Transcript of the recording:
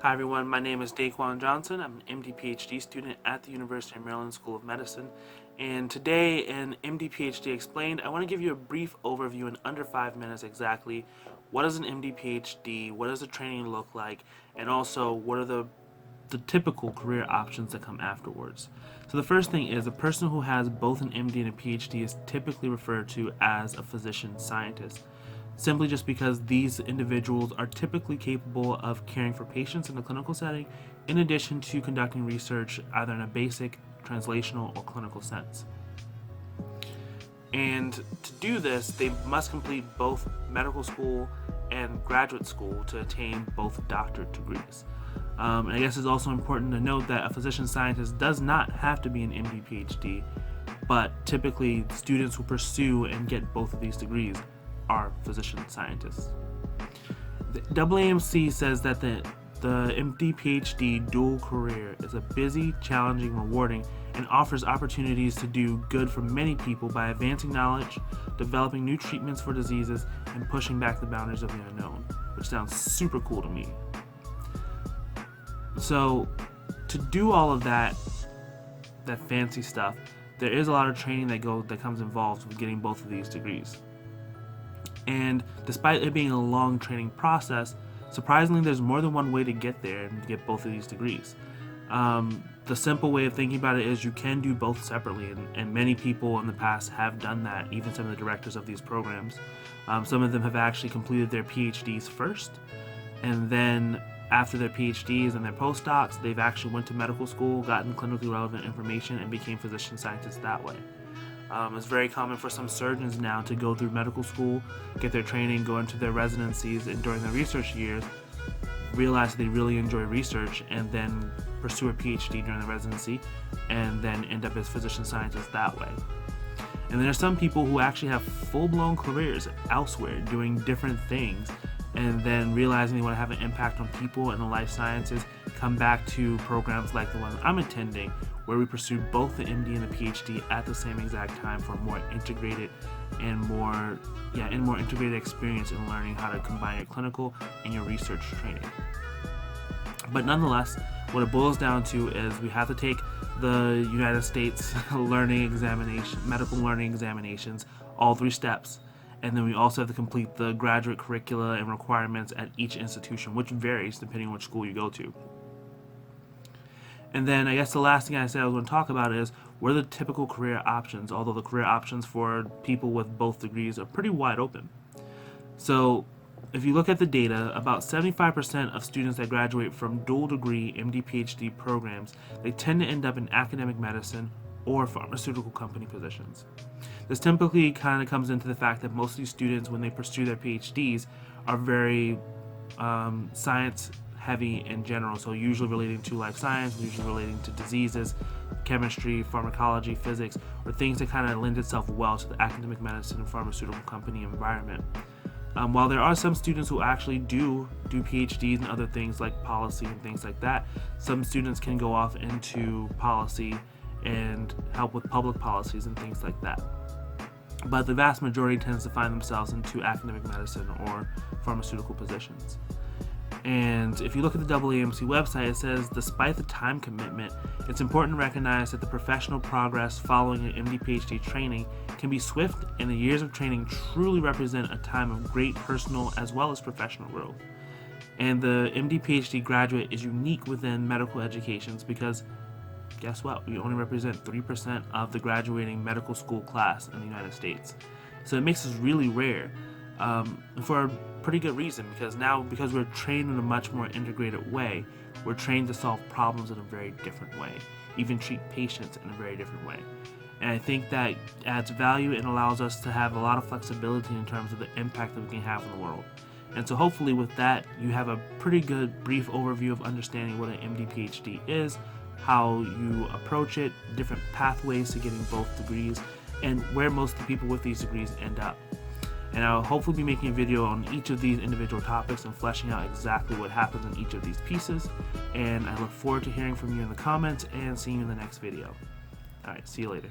Hi everyone, my name is Daquan Johnson. I'm an MD PhD student at the University of Maryland School of Medicine. And today in MD PhD Explained, I want to give you a brief overview in under 5 minutes exactly what is an MD PhD, what does the training look like, and also what are the typical career options that come afterwards. So the first thing is a person who has both an MD and a PhD is typically referred to as a physician scientist, simply just because these individuals are typically capable of caring for patients in a clinical setting in addition to conducting research either in a basic, translational, or clinical sense. And to do this, they must complete both medical school and graduate school to attain both doctorate degrees. And I guess it's also important to note that a physician scientist does not have to be an MD PhD, but typically students who pursue and get both of these degrees are physician scientists. The AAMC says that the MD PhD dual career is a busy, challenging, rewarding, and offers opportunities to do good for many people by advancing knowledge, developing new treatments for diseases, and pushing back the boundaries of the unknown, which sounds super cool to me. So, to do all of that fancy stuff, there is a lot of training that comes involved with getting both of these degrees. And despite it being a long training process, surprisingly, there's more than one way to get there and get both of these degrees. The simple way of thinking about it is you can do both separately, and many people in the past have done that, even some of the directors of these programs. Some of them have actually completed their PhDs first, and then after their PhDs and their postdocs, they've actually went to medical school, gotten clinically relevant information, and became physician scientists that way. It's very common for some surgeons now to go through medical school, get their training, go into their residencies, and during their research years, realize they really enjoy research and then pursue a PhD during the residency and then end up as physician scientists that way. And there are some people who actually have full-blown careers elsewhere doing different things and then realizing they want to have an impact on people in the life sciences, come back to programs like the one I'm attending, where we pursue both the MD and the PhD at the same exact time for a more integrated and more integrated experience in learning how to combine your clinical and your research training. But nonetheless, what it boils down to is we have to take the United States medical learning examinations, all 3 steps. And then we also have to complete the graduate curricula and requirements at each institution, which varies depending on which school you go to. And then I guess the last thing I said I was going to talk about is what are the typical career options, although the career options for people with both degrees are pretty wide open. So if you look at the data, about 75% of students that graduate from dual degree MD PhD programs, they tend to end up in academic medicine or pharmaceutical company positions. This typically kind of comes into the fact that most of these students, when they pursue their PhDs, are very science heavy in general, so usually relating to life science, usually relating to diseases, chemistry, pharmacology, physics, or things that kind of lend itself well to the academic medicine and pharmaceutical company environment. While there are some students who actually do PhDs in other things like policy and things like that, some students can go off into policy and help with public policies and things like that. But the vast majority tends to find themselves into academic medicine or pharmaceutical positions. And if you look at the AAMC website, it says, despite the time commitment, it's important to recognize that the professional progress following an MD PhD training can be swift, and the years of training truly represent a time of great personal as well as professional growth. And the MD PhD graduate is unique within medical educations because guess what? We only represent 3% of the graduating medical school class in the United States. So it makes us really rare, for a pretty good reason, because we're trained in a much more integrated way, we're trained to solve problems in a very different way, even treat patients in a very different way. And I think that adds value and allows us to have a lot of flexibility in terms of the impact that we can have in the world. And so hopefully with that, you have a pretty good brief overview of understanding what an MD PhD is, how you approach it, different pathways to getting both degrees, and where most of the people with these degrees end up. And I'll hopefully be making a video on each of these individual topics and fleshing out exactly what happens in each of these pieces. And I look forward to hearing from you in the comments and seeing you in the next video. Alright, see you later.